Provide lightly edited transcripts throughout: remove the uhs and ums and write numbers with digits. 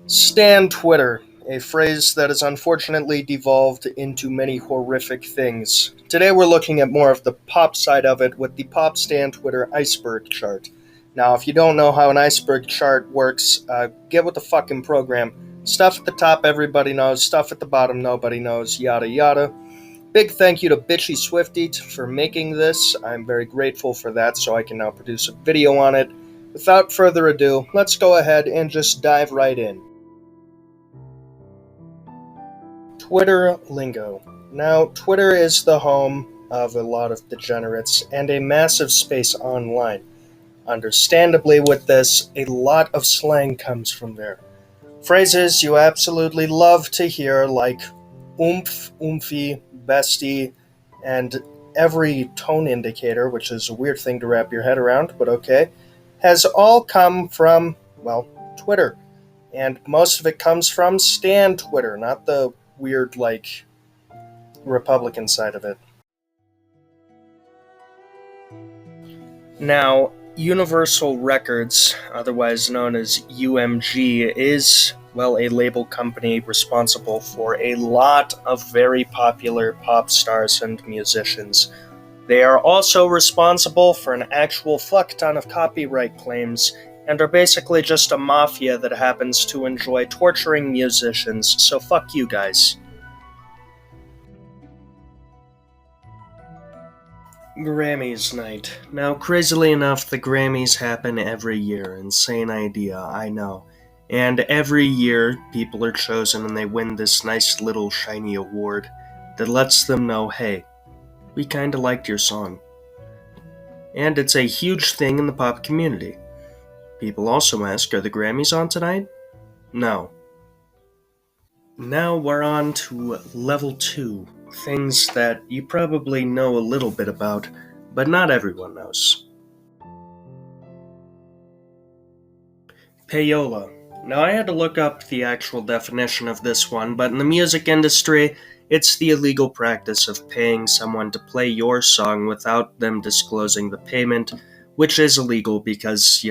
Stan Twitter, a phrase that has unfortunately devolved into many horrific things. Today we're looking at more of the pop side of it with the Pop Stan Twitter Iceberg chart. Now, if you don't know how an iceberg chart works, get with the fucking program. Stuff at the top everybody knows, stuff at the bottom nobody knows, yada yada. Big thank you to Bitchy Swifty for making this. I'm very grateful for that, so I can now produce a video on it. Without further ado, let's go ahead and just dive right in. Twitter lingo. Now, Twitter is the home of a lot of degenerates and a massive space online. Understandably, with this, a lot of slang comes from there. Phrases you absolutely love to hear, like oomph, oomphy, bestie, and every tone indicator, which is a weird thing to wrap your head around, but okay, has all come from, well, Twitter. And most of it comes from Stan Twitter, not the weird, Republican side of it. Now, Universal Records, otherwise known as UMG, is, well, a label company responsible for a lot of very popular pop stars and musicians. They are also responsible for an actual fuck ton of copyright claims, and are basically just a mafia that happens to enjoy torturing musicians, so fuck you guys. Grammys night. Now, crazily enough, the Grammys happen every year. Insane idea, I know. And every year, people are chosen and they win this nice little shiny award that lets them know, hey, we kinda liked your song. And it's a huge thing in the pop community. People also ask, are the Grammys on tonight? No. Now we're on to level 2. Things that you probably know a little bit about, but not everyone knows. Payola. Now, I had to look up the actual definition of this one, but in the music industry, it's the illegal practice of paying someone to play your song without them disclosing the payment, which is illegal because,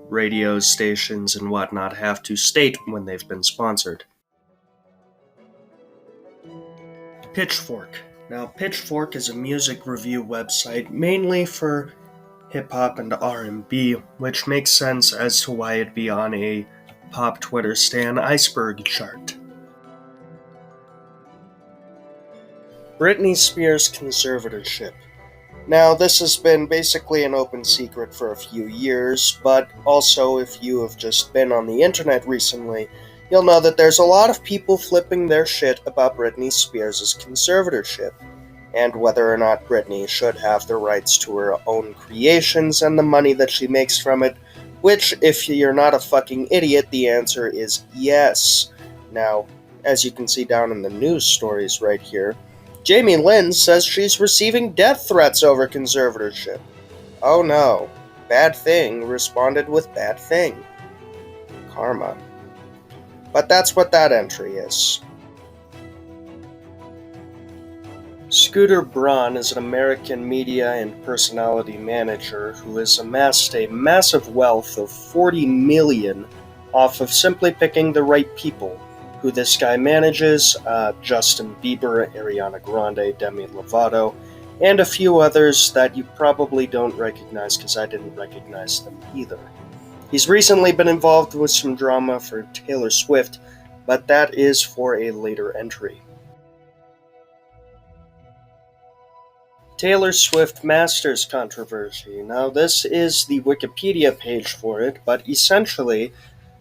radio stations and whatnot have to state when they've been sponsored. Pitchfork. Now, Pitchfork is a music review website mainly for hip-hop and R&B, which makes sense as to why it'd be on a pop Twitter stan Iceberg chart. Britney Spears' conservatorship. Now, this has been basically an open secret for a few years, but also if you have just been on the internet recently, you'll know that there's a lot of people flipping their shit about Britney Spears' conservatorship, and whether or not Britney should have the rights to her own creations and the money that she makes from it, which, if you're not a fucking idiot, the answer is yes. Now, as you can see down in the news stories right here, Jamie Lynn says she's receiving death threats over conservatorship. Oh no, bad thing responded with bad thing. Karma. But that's what that entry is. Scooter Braun is an American media and personality manager who has amassed a massive wealth of $40 million off of simply picking the right people. Who this guy manages, Justin Bieber, Ariana Grande, Demi Lovato, and a few others that you probably don't recognize because I didn't recognize them either. He's recently been involved with some drama for Taylor Swift, but that is for a later entry. Taylor Swift Masters controversy. Now, this is the Wikipedia page for it, but essentially,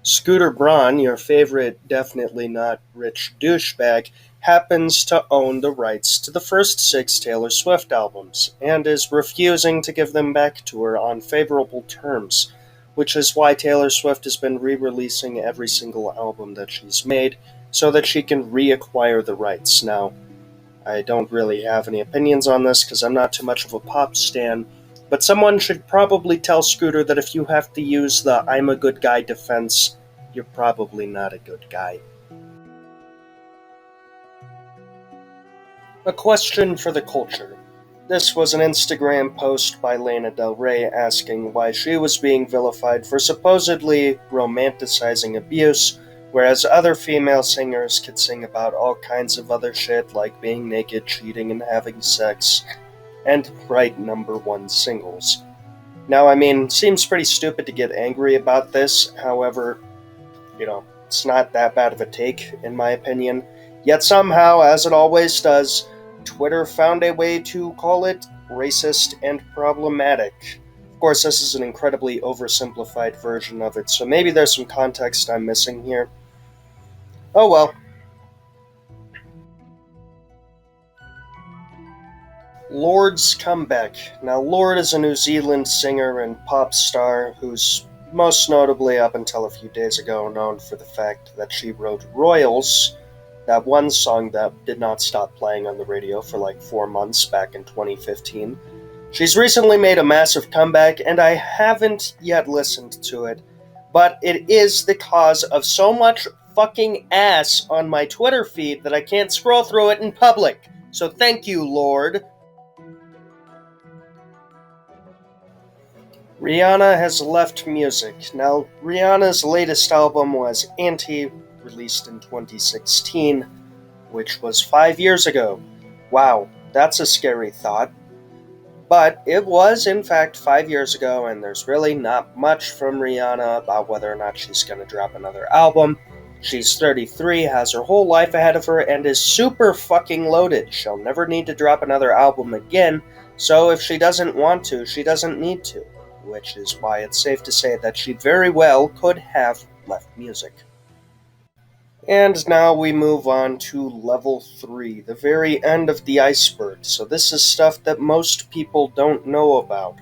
Scooter Braun, your favorite definitely not rich douchebag, happens to own the rights to the first 6 Taylor Swift albums, and is refusing to give them back to her on favorable terms, which is why Taylor Swift has been re-releasing every single album that she's made, so that she can reacquire the rights. Now, I don't really have any opinions on this because I'm not too much of a pop stan, but someone should probably tell Scooter that if you have to use the I'm a good guy defense, you're probably not a good guy. A question for the culture. This was an Instagram post by Lana Del Rey asking why she was being vilified for supposedly romanticizing abuse whereas other female singers could sing about all kinds of other shit like being naked, cheating, and having sex, and write #1 singles. Now, I mean, seems pretty stupid to get angry about this, however, it's not that bad of a take, in my opinion. Yet somehow, as it always does, Twitter found a way to call it racist and problematic. Of course, this is an incredibly oversimplified version of it, so maybe there's some context I'm missing here. Oh well. Lorde's comeback. Now, Lorde is a New Zealand singer and pop star who's most notably, up until a few days ago, known for the fact that she wrote Royals, that one song that did not stop playing on the radio for like 4 months back in 2015. She's recently made a massive comeback, and I haven't yet listened to it, but it is the cause of so much fucking ass on my Twitter feed that I can't scroll through it in public. So thank you, Lorde. Rihanna has left music. Now, Rihanna's latest album was Anti, released in 2016, which was 5 years ago. Wow, that's a scary thought. But it was, in fact, 5 years ago, and there's really not much from Rihanna about whether or not she's going to drop another album. She's 33, has her whole life ahead of her, and is super fucking loaded. She'll never need to drop another album again, so if she doesn't want to, she doesn't need to. Which is why it's safe to say that she very well could have left music. And now we move on to level 3, the very end of the iceberg. So this is stuff that most people don't know about.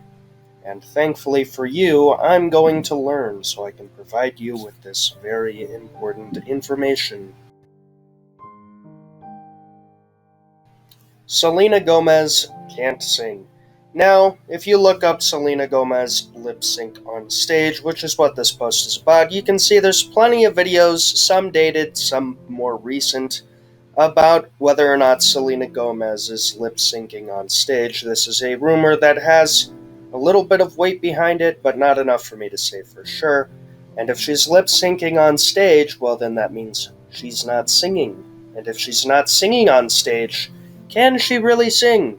And thankfully for you, I'm going to learn so I can provide you with this very important information. Selena Gomez can't sing. Now, if you look up Selena Gomez lip sync on stage, which is what this post is about, you can see there's plenty of videos, some dated, some more recent, about whether or not Selena Gomez is lip syncing on stage. This is a rumor that has a little bit of weight behind it, but not enough for me to say for sure. And if she's lip syncing on stage, well then that means she's not singing. And if she's not singing on stage, can she really sing?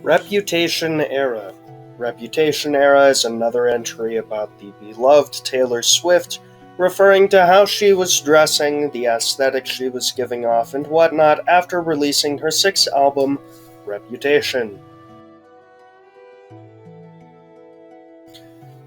Reputation Era. Reputation Era is another entry about the beloved Taylor Swift, referring to how she was dressing, the aesthetic she was giving off, and whatnot after releasing her 6th album, Reputation.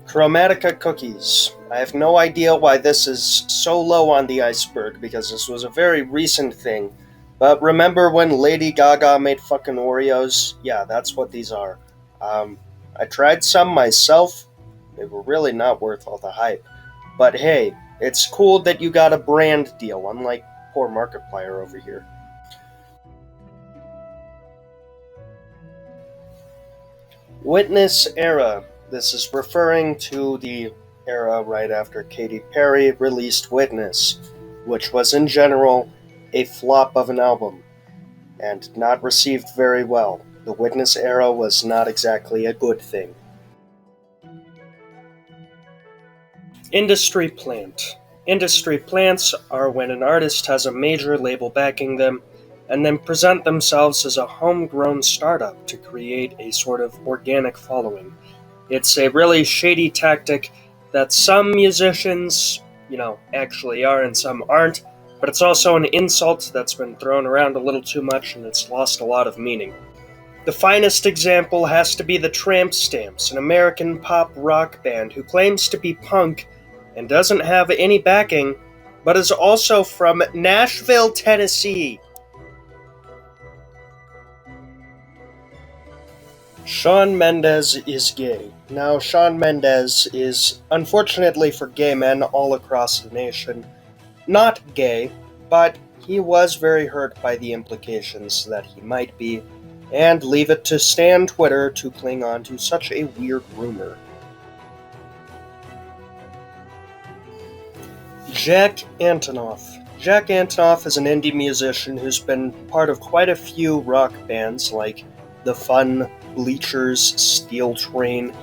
Chromatica cookies. I have no idea why this is so low on the iceberg, because this was a very recent thing. But remember when Lady Gaga made fucking Oreos? Yeah, that's what these are. I tried some myself. They were really not worth all the hype. But hey, it's cool that you got a brand deal, unlike poor Markiplier over here. Witness Era. This is referring to the era right after Katy Perry released Witness, which was in general a flop of an album, and not received very well. The Witness era was not exactly a good thing. Industry plant. Industry plants are when an artist has a major label backing them, and then present themselves as a homegrown startup to create a sort of organic following. It's a really shady tactic that some musicians, actually are and some aren't, but it's also an insult that's been thrown around a little too much and it's lost a lot of meaning. The finest example has to be the Tramp Stamps, an American pop rock band who claims to be punk and doesn't have any backing, but is also from Nashville, Tennessee. Shawn Mendes is gay. Now, Shawn Mendes is, unfortunately for gay men all across the nation, not gay, but he was very hurt by the implications that he might be, and leave it to Stan Twitter to cling on to such a weird rumor. Jack Antonoff. Jack Antonoff is an indie musician who's been part of quite a few rock bands like The Fun, Bleachers, Steel Train,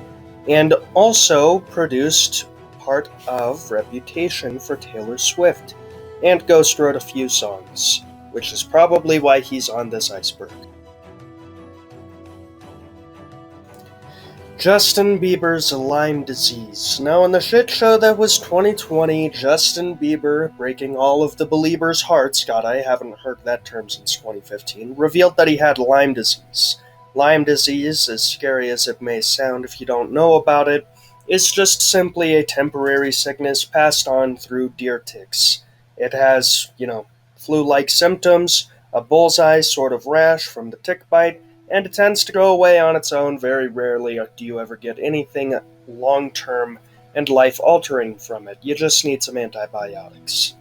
and also produced part of Reputation for Taylor Swift, and Ghost wrote a few songs, which is probably why he's on this Iceberg. Justin Bieber's Lyme disease. Now, in the shit show that was 2020, Justin Bieber, breaking all of the believers' hearts, God, I haven't heard that term since 2015, revealed that he had Lyme disease. Lyme disease, as scary as it may sound if you don't know about it, is just simply a temporary sickness passed on through deer ticks. It has, flu like symptoms, a bullseye sort of rash from the tick bite, and it tends to go away on its own. Very rarely do you ever get anything long term and life altering from it. You just need some antibiotics.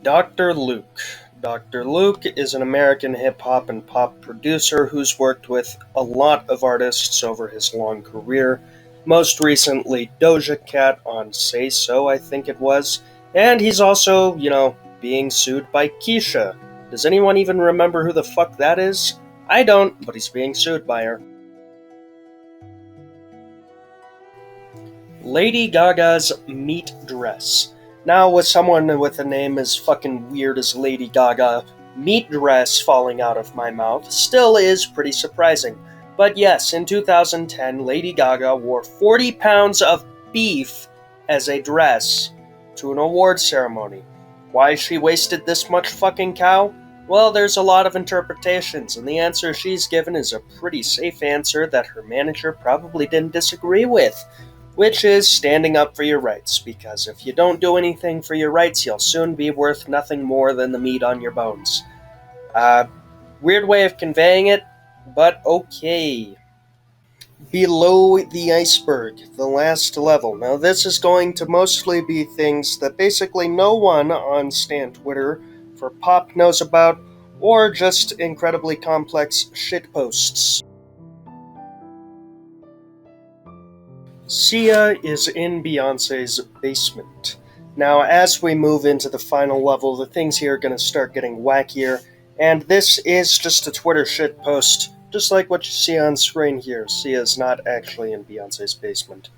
Dr. Luke. Dr. Luke is an American hip hop and pop producer who's worked with a lot of artists over his long career. Most recently, Doja Cat on Say So, I think it was. And he's also, being sued by Keisha. Does anyone even remember who the fuck that is? I don't, but he's being sued by her. Lady Gaga's meat dress. Now, with someone with a name as fucking weird as Lady Gaga, meat dress falling out of my mouth still is pretty surprising. But yes, in 2010, Lady Gaga wore 40 pounds of beef as a dress to an award ceremony. Why she wasted this much fucking cow? Well, there's a lot of interpretations, and the answer she's given is a pretty safe answer that her manager probably didn't disagree with, which is standing up for your rights, because if you don't do anything for your rights, you'll soon be worth nothing more than the meat on your bones. Weird way of conveying it, but okay. Below the iceberg, the last level. Now, this is going to mostly be things that basically no one on Stan Twitter for pop knows about, or just incredibly complex shitposts. Sia is in Beyonce's basement. Now, as we move into the final level, the things here are going to start getting wackier, and this is just a Twitter shitpost, just like what you see on screen here. Sia's not actually in Beyonce's basement.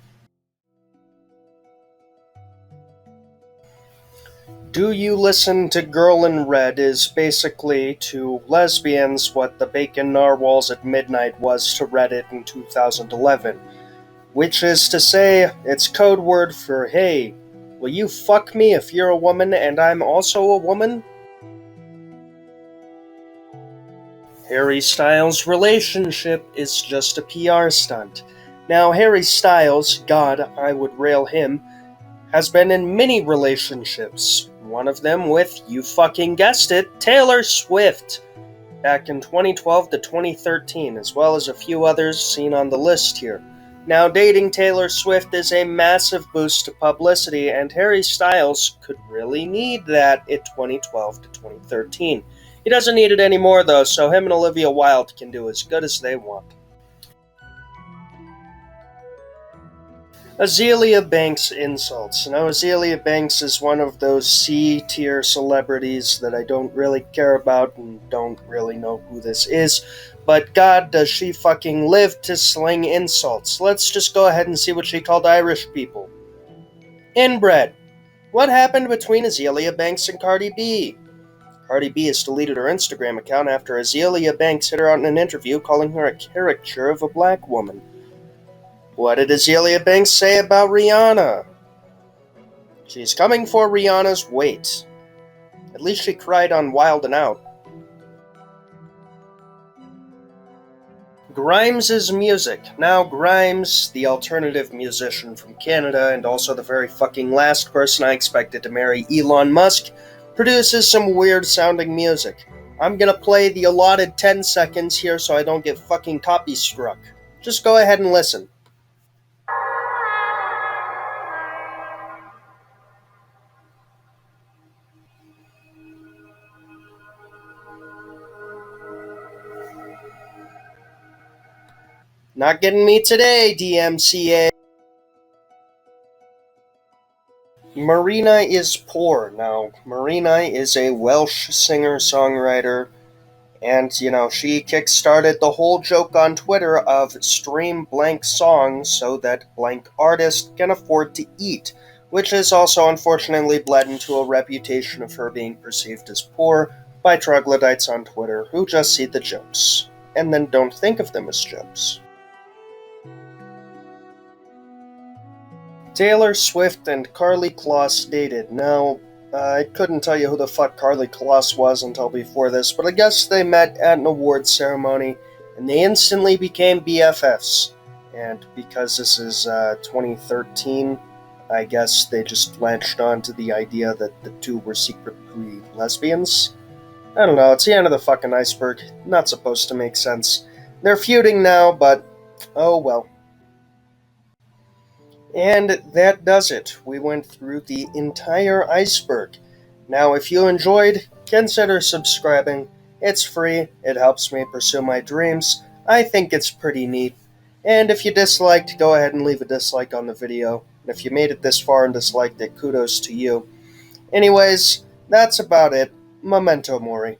Do You Listen to Girl in Red is basically to lesbians what the Bacon Narwhals at Midnight was to Reddit in 2011. Which is to say, it's code word for, hey, will you fuck me if you're a woman and I'm also a woman? Harry Styles' relationship is just a PR stunt. Now, Harry Styles, God, I would rail him, has been in many relationships. One of them with, you fucking guessed it, Taylor Swift, back in 2012 to 2013, as well as a few others seen on the list here. Now, dating Taylor Swift is a massive boost to publicity, and Harry Styles could really need that in 2012 to 2013. He doesn't need it anymore, though, so him and Olivia Wilde can do as good as they want. Azaelia Banks insults. Now, Azaelia Banks is one of those C-tier celebrities that I don't really care about and don't really know who this is, but God, does she fucking live to sling insults. Let's just go ahead and see what she called Irish people. Inbred. What happened between Azaelia Banks and Cardi B? Cardi B has deleted her Instagram account after Azaelia Banks hit her out in an interview calling her a caricature of a black woman. What did Azaelia Banks say about Rihanna? She's coming for Rihanna's weight. At least she cried on Wild 'N Out. Grimes' music. Now, Grimes, the alternative musician from Canada and also the very fucking last person I expected to marry Elon Musk, produces some weird sounding music. I'm gonna play the allotted 10 seconds here so I don't get fucking copy struck. Just go ahead and listen. Not getting me today, DMCA. Marina is poor. Now, Marina is a Welsh singer-songwriter And, she kickstarted the whole joke on Twitter of stream blank songs so that blank artist can afford to eat, which has also unfortunately bled into a reputation of her being perceived as poor by troglodytes on Twitter who just see the jokes, and then don't think of them as jokes. Taylor Swift and Karlie Kloss dated. Now, I couldn't tell you who the fuck Karlie Kloss was until before this, but I guess they met at an awards ceremony, and they instantly became BFFs. And because this is 2013, I guess they just latched on to the idea that the two were secretly lesbians. I don't know, it's the end of the fucking iceberg. Not supposed to make sense. They're feuding now, but oh well. And that does it. We went through the entire iceberg. Now, if you enjoyed, consider subscribing. It's free, it helps me pursue my dreams. I think it's pretty neat. And if you disliked, go ahead and leave a dislike on the video. And if you made it this far and disliked it, kudos to you. Anyways, that's about it. Memento mori.